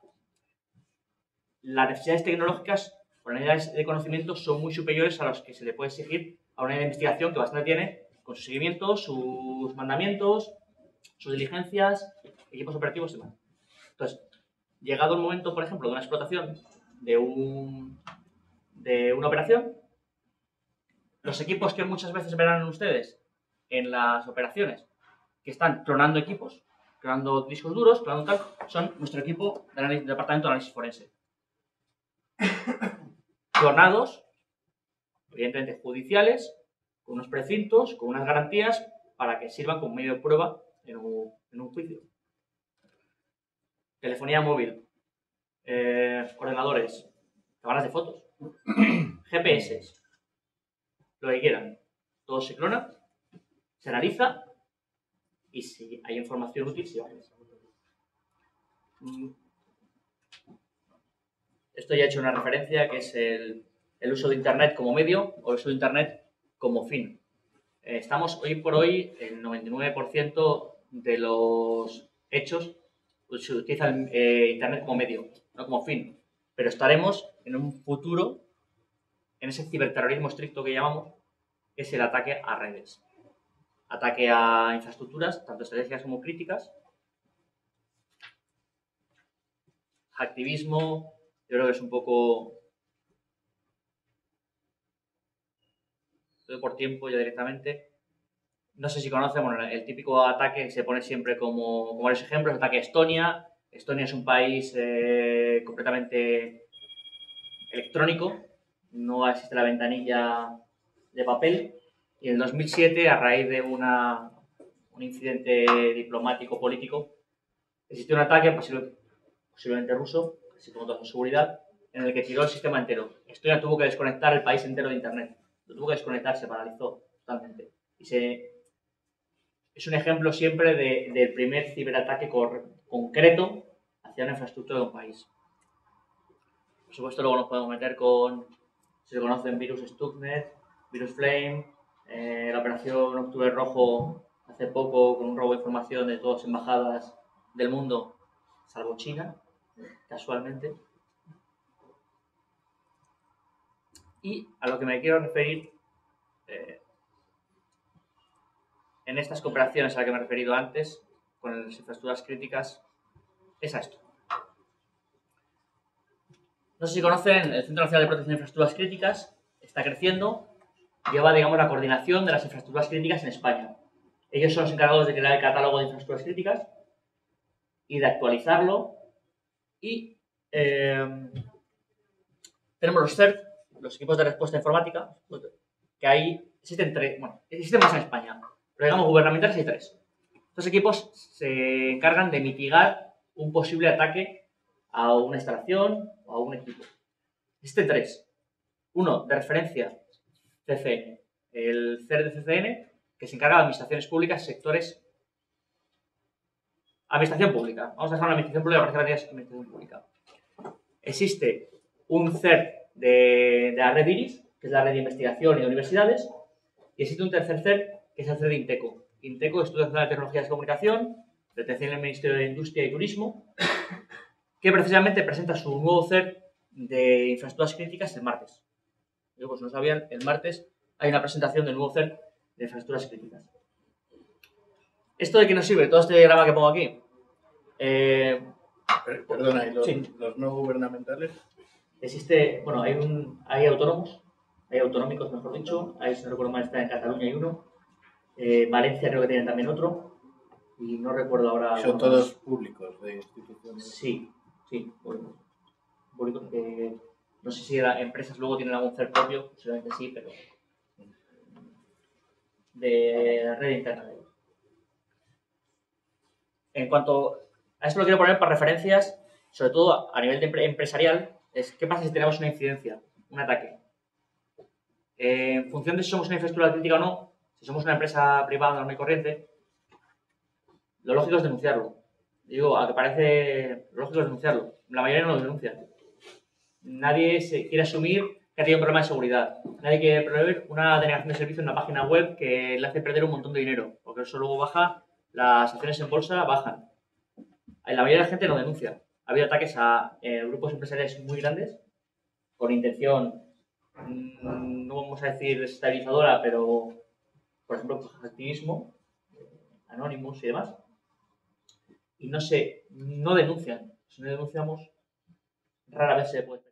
necesidades tecnológicas o las necesidades de conocimiento son muy superiores a los que se le puede exigir a una investigación que bastante tiene, con sus seguimientos, sus mandamientos, sus diligencias, equipos operativos y demás. Entonces, llegado el momento, por ejemplo, de una explotación de una operación, los equipos que muchas veces verán ustedes en las operaciones, que están clonando equipos, clonando discos duros, clonando tal, son nuestro equipo del departamento de análisis forense. Clonados, evidentemente judiciales, con unos precintos, con unas garantías, para que sirvan como medio de prueba en un juicio. Telefonía móvil, ordenadores, cámaras de fotos, GPS, lo que quieran. Todo se clona, se analiza y si hay información útil, se va a analizar. Esto ya he hecho una referencia, que es el uso de Internet como medio o el uso de Internet como fin. Estamos hoy por hoy, el 99% de los hechos se utiliza Internet como medio, no como fin. Pero estaremos en un futuro en ese ciberterrorismo estricto que llamamos, que es el ataque a redes. Ataque a infraestructuras, tanto estratégicas como críticas. Activismo, yo creo que es un poco... por tiempo ya directamente. No sé si conocen, bueno, el típico ataque que se pone siempre como varios ejemplos, el ataque a Estonia. Estonia es un país completamente electrónico, no existe la ventanilla de papel. Y en el 2007, a raíz de un incidente diplomático político, existió un ataque, posiblemente ruso, así como toda su seguridad, en el que tiró el sistema entero. Estonia tuvo que desconectar el país entero de Internet. Lo tuvo que desconectar, se paralizó totalmente. Es un ejemplo siempre del primer ciberataque concreto hacia una infraestructura de un país. Por supuesto, luego nos podemos meter con, si se conocen, virus Stuxnet, virus Flame, la operación Octubre Rojo hace poco con un robo de información de todas las embajadas del mundo, salvo China, casualmente. Y a lo que me quiero referir en estas cooperaciones a las que me he referido antes, con las infraestructuras críticas, es a esto. No sé si conocen, el Centro Nacional de Protección de Infraestructuras Críticas está creciendo, lleva, digamos, la coordinación de las infraestructuras críticas en España. Ellos son los encargados de crear el catálogo de infraestructuras críticas y de actualizarlo. Y tenemos los CERT, los equipos de respuesta informática, que ahí existen tres, bueno, existen más en España, pero digamos gubernamentales hay tres. Estos equipos se encargan de mitigar un posible ataque a una instalación o a un equipo. Existen tres. Uno, de referencia, CCN. El CERT de CCN, que se encarga de administraciones públicas, sectores... Administración pública. Vamos a dejar la administración pública para que es administración pública. Existe un CERT de la red IRIS, que es la red de investigación y de universidades, y existe un tercer CERT, que es el CERT de INTECO. INTECO, Instituto Nacional de Tecnologías de Comunicación, pertenece al Ministerio de Industria y Turismo, que precisamente presenta su nuevo CERT de infraestructuras críticas el martes. Yo, pues no sabían, el martes hay una presentación del nuevo CERT de infraestructuras críticas. ¿Esto de qué nos sirve? Todo este diagrama que pongo aquí. Perdona, ¿y sí. los no gubernamentales? Existe, bueno, hay autónomos, hay autonómicos, mejor dicho. Ahí, si no recuerdo mal, está en Cataluña hay uno. Valencia creo que tienen también otro. Y no recuerdo ahora. Son todos públicos de instituciones. Sí, públicos. No sé si las empresas luego tienen algún CERT propio, posiblemente sí, pero de la red interna de ellos. En cuanto a esto lo quiero poner para referencias, sobre todo a nivel de empresarial, es qué pasa si tenemos una incidencia, un ataque. En función de si somos una infraestructura crítica o no, si somos una empresa privada normal y corriente, lo lógico es denunciarlo. Digo, a que parece lo lógico es denunciarlo. La mayoría no lo denuncia. Nadie se quiere asumir que ha tenido un problema de seguridad. Nadie quiere prever una denegación de servicio en una página web que le hace perder un montón de dinero, porque eso luego baja, las acciones en bolsa bajan. La mayoría de la gente no denuncia. Ha habido ataques a grupos empresariales muy grandes con intención, no vamos a decir desestabilizadora, pero por ejemplo, pues, activismo, anónimos y demás. Y no denuncian. Si no denunciamos, rara vez se puede.